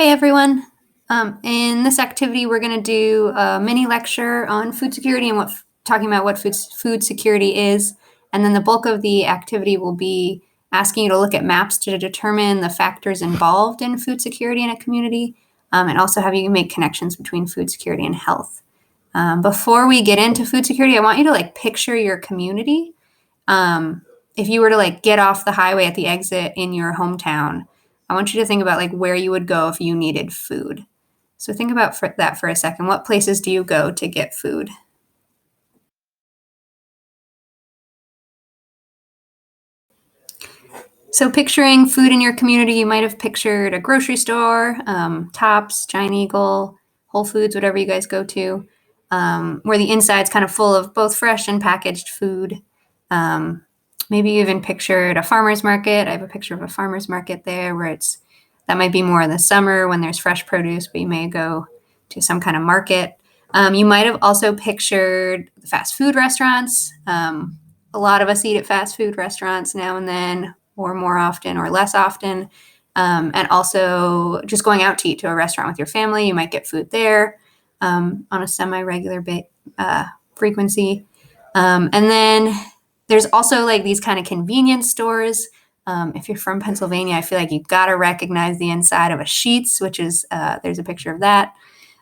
Hey everyone. In this activity, we're going to do a mini lecture on food security and talking about what food security is. And then the bulk of the activity will be asking you to look at maps to determine the factors involved in food security in a community, and also have you make connections between food security and health. Before we get into food security, I want you to picture your community. If you were to get off the highway at the exit in your hometown, I want you to think about where you would go if you needed food. So think about that for a second. What places do you go to get food? So picturing food in your community, you might have pictured a grocery store, Tops, Giant Eagle, Whole Foods, whatever you guys go to, where the inside's kind of full of both fresh and packaged food. Maybe you even pictured a farmer's market. I have a picture of a farmer's market there that might be more in the summer when there's fresh produce, but you may go to some kind of market. You might have also pictured fast food restaurants. A lot of us eat at fast food restaurants now and then, or more often or less often. And also just going out to eat to a restaurant with your family. You might get food there on a semi-regular frequency. And then there's also these kind of convenience stores. If you're from Pennsylvania, I feel like you've got to recognize the inside of a Sheetz, which is, there's a picture of that.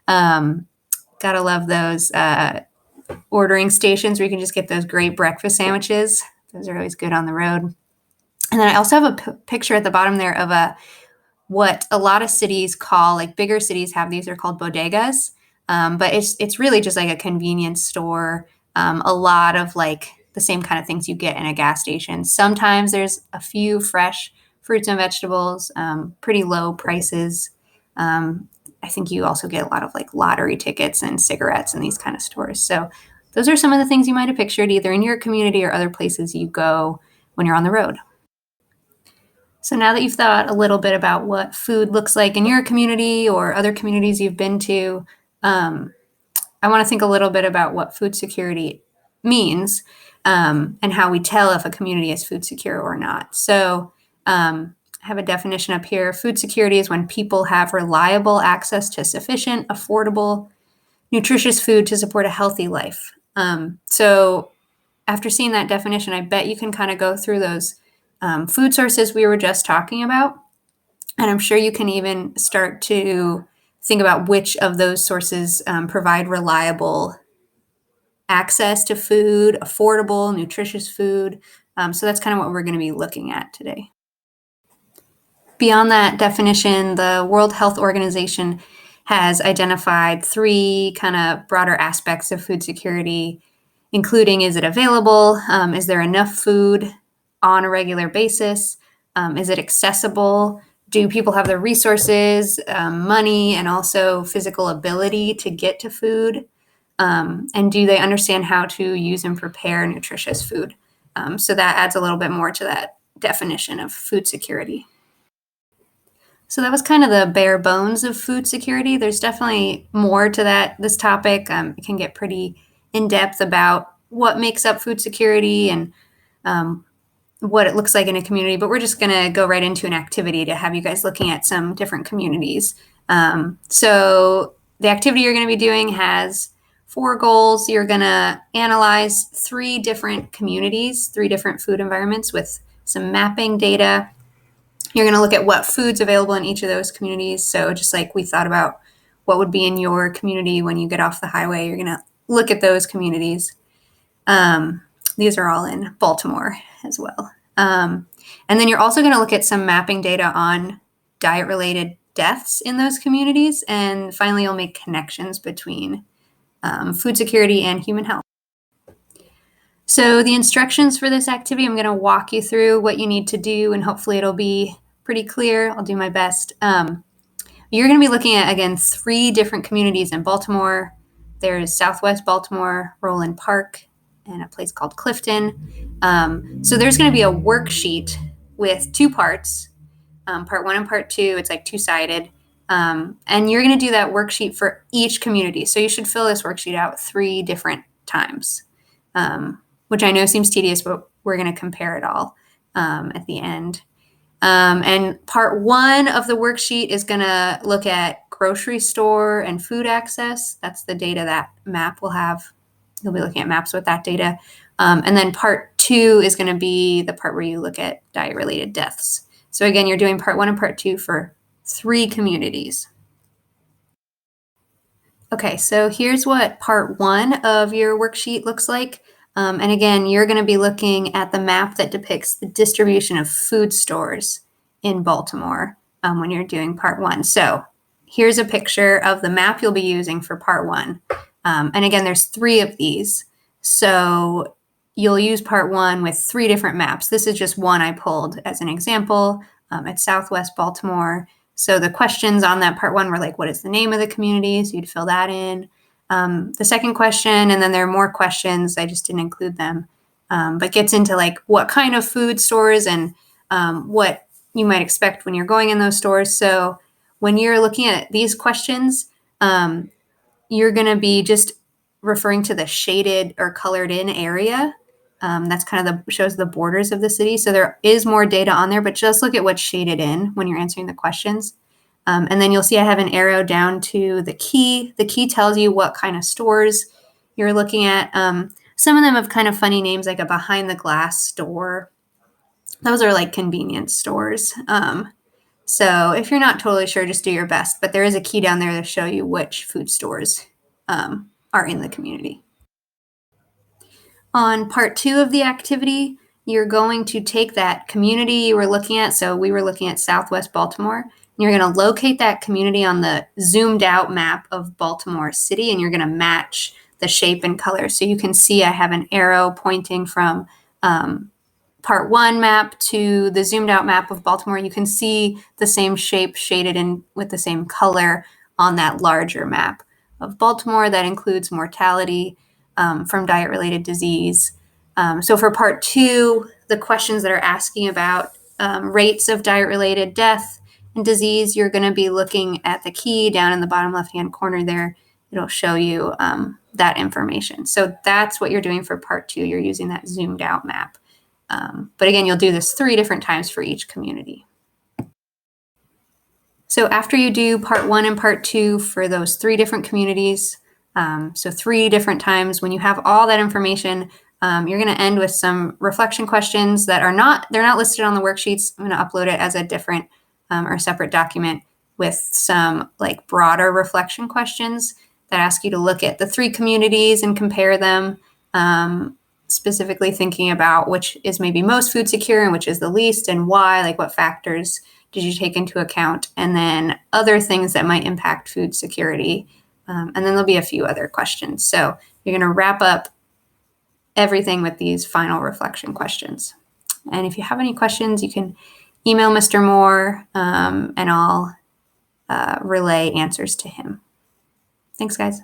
Gotta love those ordering stations where you can just get those great breakfast sandwiches. Those are always good on the road. And then I also have a picture at the bottom there of what a lot of cities call, bigger cities have these, are called bodegas. But it's really just a convenience store. A lot of the same kind of things you get in a gas station. Sometimes there's a few fresh fruits and vegetables, pretty low prices. I think you also get a lot of lottery tickets and cigarettes in these kind of stores. So those are some of the things you might have pictured either in your community or other places you go when you're on the road. So now that you've thought a little bit about what food looks like in your community or other communities you've been to, I want to think a little bit about what food security means, and how we tell if a community is food secure or not. So I have a definition up here. Food security is when people have reliable access to sufficient, affordable, nutritious food to support a healthy life. So after seeing that definition, I bet you can kind of go through those food sources we were just talking about. And I'm sure you can even start to think about which of those sources provide reliable access to food, affordable, nutritious food. So that's kind of what we're going to be looking at today. Beyond that definition, the World Health Organization has identified three kind of broader aspects of food security, including, is it available? Is there enough food on a regular basis? Is it accessible? Do people have the resources, money, and also physical ability to get to food? And do they understand how to use and prepare nutritious food? So that adds a little bit more to that definition of food security. So that was kind of the bare bones of food security. There's definitely more to this topic. It can get pretty in-depth about what makes up food security and what it looks like in a community, but we're just going to go right into an activity to have you guys looking at some different communities. So the activity you're going to be doing has 4 goals. You're going to analyze 3 different communities, 3 different food environments with some mapping data. You're going to look at what food's available in each of those communities. So just like we thought about what would be in your community when you get off the highway, you're going to look at those communities. These are all in Baltimore as well. And then you're also going to look at some mapping data on diet-related deaths in those communities. And finally, you'll make connections between food security and human health. So the instructions for this activity, I'm going to walk you through what you need to do, and hopefully it'll be pretty clear. I'll do my best. You're going to be looking at, again, 3 different communities in Baltimore. There's Southwest Baltimore, Roland Park, and a place called Clifton. So there's going to be a worksheet with 2 parts, part 1 and part 2. It's 2-sided. And you're going to do that worksheet for each community. So you should fill this worksheet out 3 different times, which I know seems tedious, but we're going to compare it all at the end. And part 1 of the worksheet is going to look at grocery store and food access. That's the data that map will have. You'll be looking at maps with that data. And then part 2 is going to be the part where you look at diet-related deaths. So again, you're doing part 1 and part 2 for 3 communities. Okay, so here's what part 1 of your worksheet looks like. And again, you're going to be looking at the map that depicts the distribution of food stores in Baltimore when you're doing part 1. So here's a picture of the map you'll be using for part 1. And again, there's 3 of these. So you'll use part 1 with 3 different maps. This is just one I pulled as an example. It's Southwest Baltimore. So the questions on that part 1 were like, what is the name of the community? So you'd fill that in. The second question, and then there are more questions, I just didn't include them, but gets into like what kind of food stores and what you might expect when you're going in those stores. So when you're looking at these questions, you're going to be just referring to the shaded or colored in area. That's kind of shows the borders of the city. So there is more data on there, but just look at what's shaded in when you're answering the questions. And then you'll see I have an arrow down to the key. The key tells you what kind of stores you're looking at. Some of them have kind of funny names, like a behind the glass store. Those are like convenience stores. So if you're not totally sure, just do your best. But there is a key down there to show you which food stores are in the community. On part 2 of the activity, you're going to take that community you were looking at. So we were looking at Southwest Baltimore. And you're going to locate that community on the zoomed out map of Baltimore City, and you're going to match the shape and color. So you can see I have an arrow pointing from part 1 map to the zoomed out map of Baltimore. You can see the same shape shaded in with the same color on that larger map of Baltimore that includes mortality from diet-related disease. So for part 2, the questions that are asking about rates of diet-related death and disease, you're going to be looking at the key down in the bottom left-hand corner there. It'll show you that information. So that's what you're doing for part 2. You're using that zoomed out map. But again, you'll do this 3 different times for each community. So after you do part 1 and part 2 for those 3 different communities, so 3 different times, when you have all that information, you're going to end with some reflection questions that they're not listed on the worksheets. I'm going to upload it as a different or separate document with some like broader reflection questions that ask you to look at the 3 communities and compare them, specifically thinking about which is maybe most food secure and which is the least and why, like what factors did you take into account, and then other things that might impact food security. And then there'll be a few other questions. So you're going to wrap up everything with these final reflection questions. And if you have any questions, you can email Mr. Moore and I'll relay answers to him. Thanks, guys.